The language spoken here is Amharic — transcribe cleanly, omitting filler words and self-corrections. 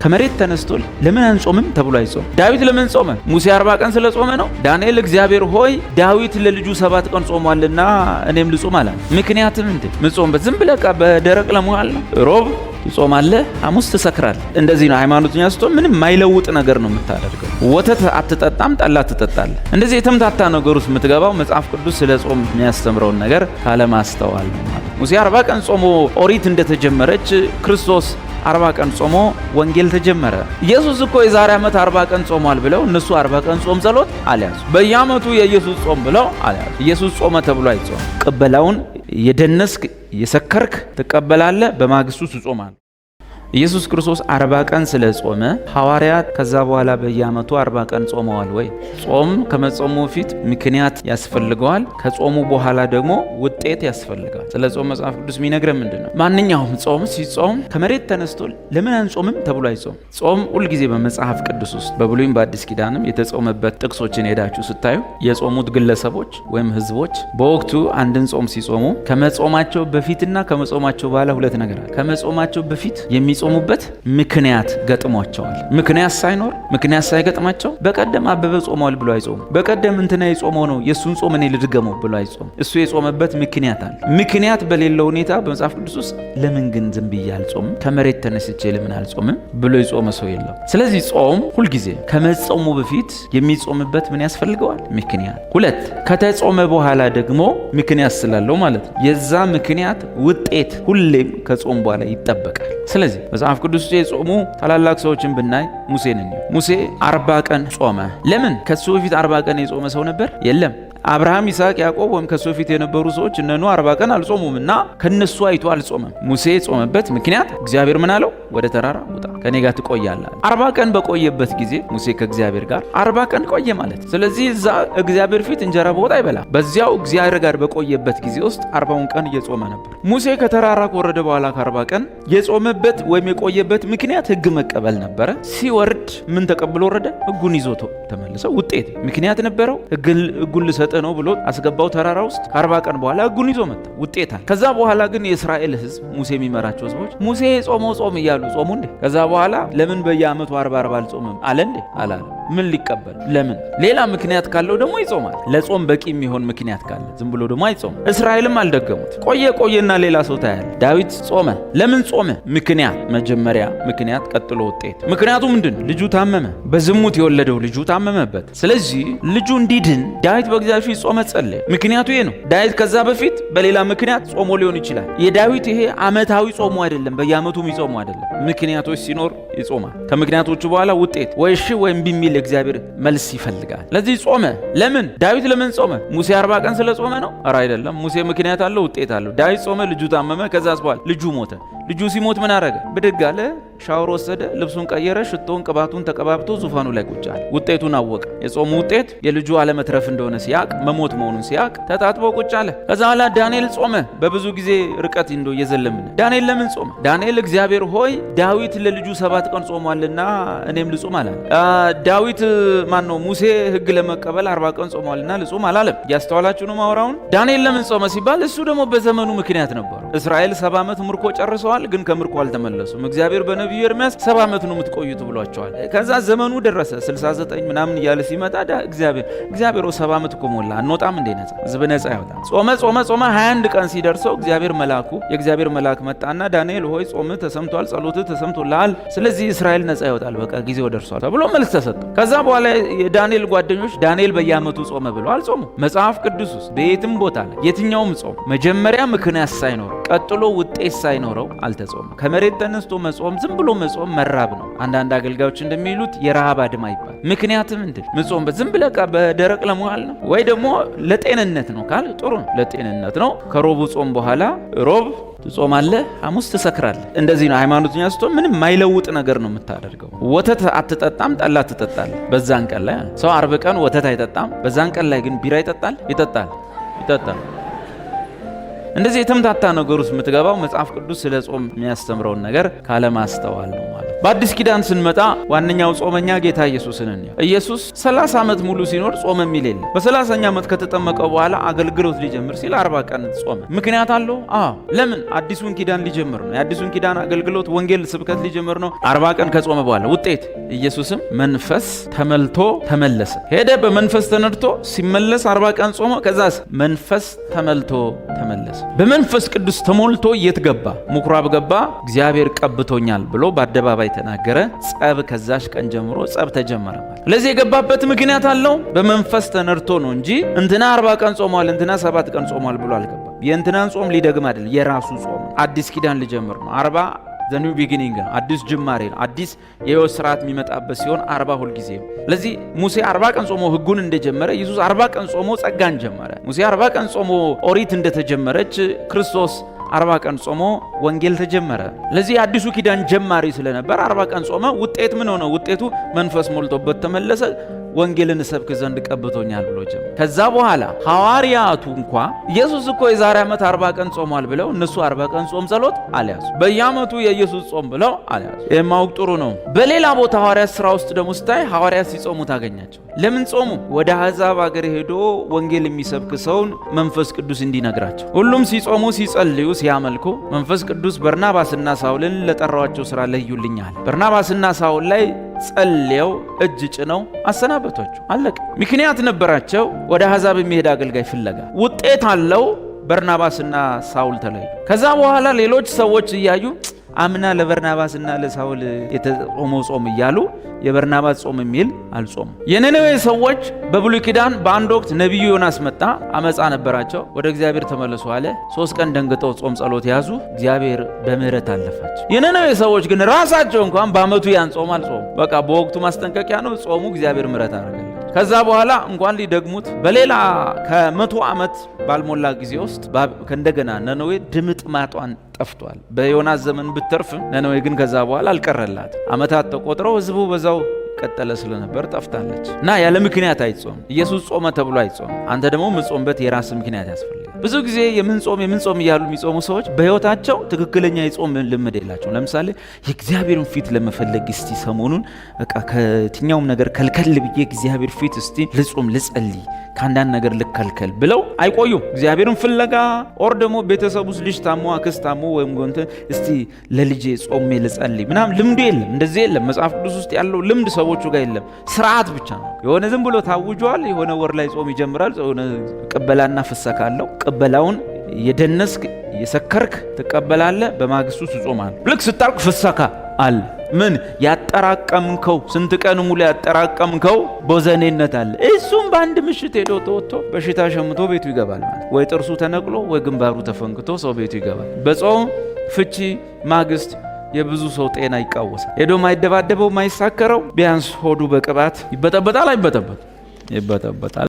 ከመሬት ተነስቶ ለምን አንጾምም ተብሎ አይጾም። ዳዊት ለምን ጾመ? ሙሴ 40 ቀን ስለ ጾመ ነው። ዳንኤል እግዚአብሔር ሆይ ዳዊት ለልጁ 7 ቀን ጾሟልና እኔም ልጾም አለ። ምክንያቱም ምጾምበት ዝም ብለህ በደረቅ ለመዋል ነው። ሮብ ትጾማለህ፣ ሐሙስ ትሰክራለህ። እንደዚህ ነው ሃይማኖተኛ ስትሆን ምንም የማይለውጥ ነገር ነው የምታደርገው። ወተት አትጠጣም፣ ጠላ ትጠጣለህ። እንደዚህ የተምታታ ነገር ውስጥ የምትገባው መጽሐፍ ቅዱስ ስለ ጾም የሚያስተምረውን ነገር ካለማስተዋል ነው ማለት። ሙሴ 40 ቀን ጾሞ ኦሪት እንደተጀመረች ክርስቶስ 40 ቀን ጾሞ ወንጌል ተጀመረ። ኢየሱስ እኮ የዛሬ ዓመት 40 ቀን ጾሟል ብለው እነሱ 40 ቀን ጾም ጸሎት አልያዙ። በየዓመቱ የኢየሱስ ጾም ብለው አልያዙ። ኢየሱስ ጾመ ተብሎ አይጾም። ቅበላውን የደነስክ የሰከርክ ትቀበላለህ፣ በማግስቱ ትጾማለህ። ኢየሱስ ክርስቶስ 40 ቀን ስለ ጾመ ሐዋርያት ከዛ በኋላ በየዓመቱ 40 ቀን ጾመዋል ወይ? ጾም ከመጾሙ በፊት ምክንያት ያስፈልገዋል። ከጾሙ በኋላ ደግሞ ውጤት ያስፈልጋል። ስለ ጾም መጽሐፍ ቅዱስ የሚነግረን ምንድነው? ማንኛውም ጾም ሲጾም ከመሬት ተነስቶ ለምን አንጾምም ተብሎ አይጾም። ጾም ሁልጊዜ በመጽሐፍ ቅዱስ ውስጥ በብሉይም በአዲስ ኪዳንም የተጾመበት ጥቅሶችን ሄዳችሁ ስታዩ የጾሙት ግለሰቦች ወይም ህዝቦች በወቅቱ አንድን ጾም ሲጾሙ ከመጾማቸው በፊትና ከመጾማቸው በኋላ ሁለት ነገር አለ። ከመጾማቸው በፊት ጾሙበት ምክንያት ገጥሟቸዋል። ምክንያት ሳይገጥማቸው በቀደም አበበ ጾሟል ብሎ አይጾሙ። በቀደም እንትና የጾመው ነው የሱን ጾም እኔ ልድገመው ብሎ አይጾሙ። እሱ የጾመበት ምክንያት አለ። ምክንያት በሌለው ሁኔታ በመጽሐፍ ቅዱስ ውስጥ ለምን ግን ዝም ብዬ አልጾምም፣ ከመሬት ተነስቼ ለምን አልጾምም ብሎ የጾመ ሰው የለም። ስለዚህ ጾም ሁልጊዜ ከመጾሙ በፊት የሚጾምበት ምን ያስፈልገዋል? ምክንያት። ሁለት ከተጾመ በኋላ ደግሞ ምክንያት ስላለው ማለት ነው። የዛ ምክንያት ውጤት ሁሌም ከጾም በኋላ ይጠበቃል። ስለዚህ መጽሐፍ ቅዱስ ውስጥ የጾሙ ታላላቅ ሰዎችን ብናይ ሙሴን እንየው። ሙሴ 40 ቀን ጾመ። ለምን? ከሱ በፊት 40 ቀን የጾመ ሰው ነበር? የለም። አብርሃም፣ ይስሐቅ፣ ያዕቆብ ወይም ከሱ በፊት የነበሩ ሰዎች እነኑ 40 ቀን አልጾሙም እና ከነሱ አይቶ አልጾመም። ሙሴ የጾመበት ምክንያት እግዚአብሔር ምን አለው? ወደ ተራራ ውጣ ከኔ ጋር ትቆያለህ። 40 ቀን በቆየበት ጊዜ ሙሴ ከእግዚአብሔር ጋር 40 ቀን ቆየ ማለት። ስለዚህ እዛ እግዚአብሔር ፊት እንጀራ በወጥ አይበላም። በዚያው እግዚአብሔር ጋር በቆየበት ጊዜ ውስጥ 40ውን ቀን እየጾመ ነበር። ሙሴ ከተራራ ከወረደ በኋላ ከ40 ቀን የጾመበት ወይም የቆየበት ምክንያት ሕግ መቀበል ነበረ። ሲወርድ ምን ተቀብሎ ወረደ? ሕጉን ይዞ ተመለሰው። ውጤት ምክንያት ነበረው። ሕጉን ልሰጥ ነው ብሎ አስገባው ተራራ ውስጥ። ከ40 ቀን በኋላ ሕጉን ይዞ መጣ። ውጤት አለ። ከዛ በኋላ ግን የእስራኤል ሕዝብ ሙሴ የሚመራቸው ሕዝቦች ሙሴ ጾመው ጾም እያሉ ጾሙ እንዴ? ከዛ በኋላ ለምን በየዓመቱ 40 አልጾምም አለ እንዴ? አላለ። ምን ሊቀበል? ለምን? ሌላ ምክንያት ካለው ደግሞ ይጾማል። ለጾም በቂ የሚሆን ምክንያት ካለ ዝም ብሎ ደግሞ አይጾም። እስራኤልም አልደገሙት። ቆየና ሌላ ሰው ታያለ። ዳዊት ጾመ። ለምን ጾመ? ምክንያት። መጀመሪያ ምክንያት፣ ቀጥሎ ውጤት። ምክንያቱ ምንድን? ልጁ ታመመ። በዝሙት የወለደው ልጁ ታመመበት። ስለዚህ ልጁ እንዲድን ዳዊት በእግዚአብሔር ፊት ጾመ፣ ጸለየ። ምክንያቱ ይሄ ነው። ዳዊት ከዛ በፊት በሌላ ምክንያት ጾሞ ሊሆን ይችላል። የዳዊት ይሄ ዓመታዊ ጾሙ አይደለም፣ በየዓመቱ የሚጾሙ አይደለም። ምክንያቶች ሲኖር ይጾማል። ከምክንያቶቹ በኋላ ውጤት ወይ እሺ ወይም ቢሚል እግዚአብሔር መልስ ይፈልጋል። ለዚህ ጾመ። ለምን? ዳዊት ለምን ጾመ? ሙሴ 40 ቀን ስለ ጾመ ነው? ኧረ አይደለም። ሙሴ ምክንያት አለው፣ ውጤት አለው። ዳዊት ጾመ፣ ልጁ ታመመ። ከዛስ በኋላ ልጁ ሞተ። ልጁ ሲሞት ምን አረገ? ብድግ አለ፣ ሻወር ወሰደ፣ ልብሱን ቀየረ፣ ሽቶን ቅባቱን ተቀባብቶ ዙፋኑ ላይ ቁጭ አለ። ውጤቱን አወቀ። የጾሙ ውጤት የልጁ አለመትረፍ እንደሆነ ሲያቅ፣ መሞት መሆኑን ሲያቅ ተጣጥቦ ቁጭ አለ። ከዛ በኋላ ዳንኤል ጾመ። በብዙ ጊዜ ርቀት እንደው እየዘለምን ዳንኤል ለምን ጾመ? ዳንኤል እግዚአብሔር ሆይ ዳዊት ለልጁ 7 ቀን ጾሟልና እኔም ልጾም አለ። ዳዊት ሙሴ ሕግ ለመቀበል 40 ቀን ጾሟልና ልጾም አላለም። ያስተዋላችሁ ነው ማወራውን። ዳንኤል ለምን ጾመ ሲባል እሱ ደግሞ በዘመኑ ምክንያት ነበሩ። እስራኤል 70 ዓመት ምርኮ ጨርሰዋል፣ ግን ከምርኮ አልተመለሱም። እግዚአብሔር በነቢዩ ኤርምያስ 70 ዓመት ነው የምትቆዩት ብሏቸዋል። ከዛ ዘመኑ ደረሰ 69 ምናምን እያለ ሲመጣ እግዚአብሔር 70 ዓመት እኮ ሞላ፣ አንወጣም እንዴ ነጻ ሕዝብ ነጻ ያወጣል። ጾመ 21 ቀን ሲደርሰው የእግዚአብሔር መልአክ መጣና ዳንኤል ሆይ ጾምህ ተሰምቷል፣ ጸሎትህ ተሰምቶልሃል፣ ስለዚህ እስራኤል ነጻ ይወጣል፣ በቃ ጊዜው ደርሷል ተብሎ መልስ ተሰጠው። ከዛ በኋላ የዳንኤል ጓደኞች ዳንኤል በየዓመቱ ጾመ ብለው አልጾሙ። መጽሐፍ ቅዱስ ውስጥ በየትም ቦታ ላይ የትኛውም ጾም መጀመሪያ ምክንያት ሳይኖረው ቀጥሎ ውጤት ሳይኖረው አልተጾመም። ከመሬት ተነስቶ መጾም ዝም ብሎ መጾም መራብ ነው። አንዳንድ አገልጋዮች እንደሚሉት የረሃብ አድማ ይባል። ምክንያትም ምንድን? መጾምበት ዝም ብለህ በደረቅ ለመዋል ነው ወይ ደግሞ ለጤንነት ነው ካል ጥሩ ነው፣ ለጤንነት ነው። ከሮቡ ጾም በኋላ ሮብ ትጾማለህ፣ ሐሙስ ትሰክራለህ። እንደዚህ ነው ሃይማኖተኛ ስትሆን ምንም የማይለውጥ ነገር ነው የምታደርገው። ወተት አትጠጣም፣ ጠላ ትጠጣለህ። በዛን ቀን ላይ ሰው 40 ቀን ወተት አይጠጣም። በዛን ቀን ላይ ግን ቢራ ይጠጣል። እንደዚህ የተምታታ ነገር ውስጥ የምትገባው መጽሐፍ ቅዱስ ስለ ጾም የሚያስተምረውን ነገር ካለማስተዋል ነው ማለት ነው። በአዲስ ኪዳን ስንመጣ ዋነኛው ጾመኛ ጌታ ኢየሱስን ነው። ኢየሱስ 30 ዓመት ሙሉ ሲኖር ጾመ የሚል የለም። በ30ኛ ዓመት ከተጠመቀ በኋላ አገልግሎት ሊጀምር ሲል 40 ቀን ጾመ። ምክንያት አለው? አዎ። ለምን? አዲሱን ኪዳን ሊጀምር ነው። የአዲሱን ኪዳን አገልግሎት ወንጌል ስብከት ሊጀምር ነው። 40 ቀን ከጾመ በኋላ ውጤት ኢየሱስም መንፈስ ተመልቶ ተመለሰ። ሄደ በመንፈስ ተነድቶ ሲመለስ 40 ቀን ጾመ። ከዛስ መንፈስ ተመልቶ ተመለሰ። በመንፈስ ቅዱስ ተሞልቶ የት ገባ? ምኩራብ ገባ። እግዚአብሔር ቀብቶኛል ብሎ በአደባባይ ተናገረ። ጸብ ከዛሽ ቀን ጀምሮ ጸብ ተጀመረ ማለት። ለዚህ የገባበት ምክንያት አለው። በመንፈስ ተነድቶ ነው እንጂ እንትና 40 ቀን ጾሟል እንትና 7 ቀን ጾሟል ብሎ አልገባም። የእንትናን ጾም ሊደግም አይደለም፣ የራሱ ጾም አዲስ ኪዳን ሊጀምር ነው። 40 ዘ ኒው ቢጊኒንግ ነው። አዲስ ጅማሬ ነው። አዲስ የሕይወት ስርዓት የሚመጣበት ሲሆን 40 ሁል ጊዜ። ለዚህ ሙሴ 40 ቀን ጾሞ ሕጉን እንደጀመረ ኢየሱስ 40 ቀን ጾሞ ጸጋን ጀመረ። ሙሴ 40 ቀን ጾሞ ኦሪት እንደተጀመረች ክርስቶስ 40 ቀን ጾሞ ወንጌል ተጀመረ። ለዚህ አዲሱ ኪዳን ጀማሪ ስለነበር 40 ቀን ጾመ። ውጤት ምን ሆነ? ውጤቱ መንፈስ ሞልቶበት ተመለሰ። ወንጌልን ሰብክ ዘንድ ቀብቶኛል ብሎ ጀመረ። ከዛ በኋላ ሐዋርያቱ እንኳ ኢየሱስ እኮ የዛሬ ዓመት 40 ቀን ጾሟል ብለው እነሱ 40 ቀን ጾም ጸሎት አልያዙ። በየዓመቱ የኢየሱስ ጾም ብለው አልያዙ። የማውቅ ጥሩ ነው። በሌላ ቦታ ሐዋርያት ሥራ ውስጥ ደግሞ ስታይ ሐዋርያት ሲጾሙ ታገኛቸው። ለምን ጾሙ? ወደ አሕዛብ አገር ሄዶ ወንጌል የሚሰብክ ሰውን መንፈስ ቅዱስ እንዲነግራቸው። ሁሉም ሲጾሙ፣ ሲጸልዩ፣ ሲያመልኩ መንፈስ ቅዱስ በርናባስና ሳውልን ለጠራዋቸው ሥራ ለዩልኛል። በርናባስና ሳውል ላይ ጸልየው እጅ ጭነው አሰናበቷቸው። አለቀ። ምክንያት ነበራቸው። ወደ አሕዛብ የሚሄድ አገልጋይ ፍለጋ ውጤት አለው። በርናባስና ሳውል ተለዩ። ከዛ በኋላ ሌሎች ሰዎች እያዩ አምና ለበርናባስና ለሳውል የተጾመው ጾም እያሉ የበርናባስ ጾም የሚል አልጾሙ። የነነዌ ሰዎች በብሉይ ኪዳን በአንድ ወቅት ነቢዩ ዮናስ መጣ። አመፃ ነበራቸው። ወደ እግዚአብሔር ተመለሱ አለ። 3 ቀን ደንግጠው ጾም ጸሎት ያዙ። እግዚአብሔር በምህረት አለፋቸው። የነነዌ ሰዎች ግን ራሳቸው እንኳን በአመቱ ያን ጾም አልጾሙ። በቃ በወቅቱ ማስጠንቀቂያ ነው ጾሙ። እግዚአብሔር ምህረት አደረገ። ከዛ በኋላ እንኳን ሊደግሙት በሌላ ከ100 ዓመት ባልሞላ ጊዜ ውስጥ ከእንደገና ነነዌ ድምጥማጧን ጠፍቷል። በዮናስ ዘመን ብትርፍም ነነዌ ግን ከዛ በኋላ አልቀረላት። ዓመታት ተቆጥረው ህዝቡ በዛው ቀጠለ ስለነበር ጠፍታለች። እና ያለ ምክንያት አይጾም። ኢየሱስ ጾመ ተብሎ አይጾም። አንተ ደግሞ የምጾምበት የራስ ምክንያት ያስፈልጋል። ብዙ ጊዜ የምንጾም እያሉ የሚጾሙ ሰዎች በህይወታቸው ትክክለኛ የጾም ልምድ የላቸው። ለምሳሌ የእግዚአብሔርን ፊት ለመፈለግ እስቲ ሰሞኑን በቃ ከየትኛውም ነገር ከልከል ብዬ እግዚአብሔር ፊት እስቲ ልጾም ልጸልይ ከአንዳንድ ነገር ልከልከል ብለው አይቆዩም። እግዚአብሔርን ፍለጋ ኦር ደግሞ ቤተሰብ ውስጥ ልጅ ታሞ አክስት ታሞ ወይም ጎንተ እስቲ ለልጄ ጾሜ ልጸልይ ምናምን ልምዱ የለም። እንደዚህ የለም። መጽሐፍ ቅዱስ ውስጥ ያለው ልምድ ሰዎቹ ጋር የለም። ስርዓት ብቻ ነው። የሆነ ዝም ብሎ ታውጇል። የሆነ ወር ላይ ጾም ይጀምራል። የሆነ ቅበላና ፍሰካ አለው። ቅበላውን የደነስክ የሰከርክ ትቀበላለህ። በማግስቱ ትጾማለህ። ልክ ስታርቅ ፍሰካ አለ። ምን ያጠራቀምከው ስንት ቀን ሙሉ ያጠራቀምከው ቦዘኔነት አለ። እሱም በአንድ ምሽት ሄዶ ተወጥቶ በሽታ ሸምቶ ቤቱ ይገባል ማለት ወይ ጥርሱ ተነቅሎ ወይ ግንባሩ ተፈንክቶ ሰው ቤቱ ይገባል። በጾም ፍቺ ማግስት የብዙ ሰው ጤና ይቃወሳል። ሄዶ ማይደባደበው ማይሳከረው ቢያንስ ሆዱ በቅባት ይበጠበጣል። አይበጠበጥ? ይበጠበጣል።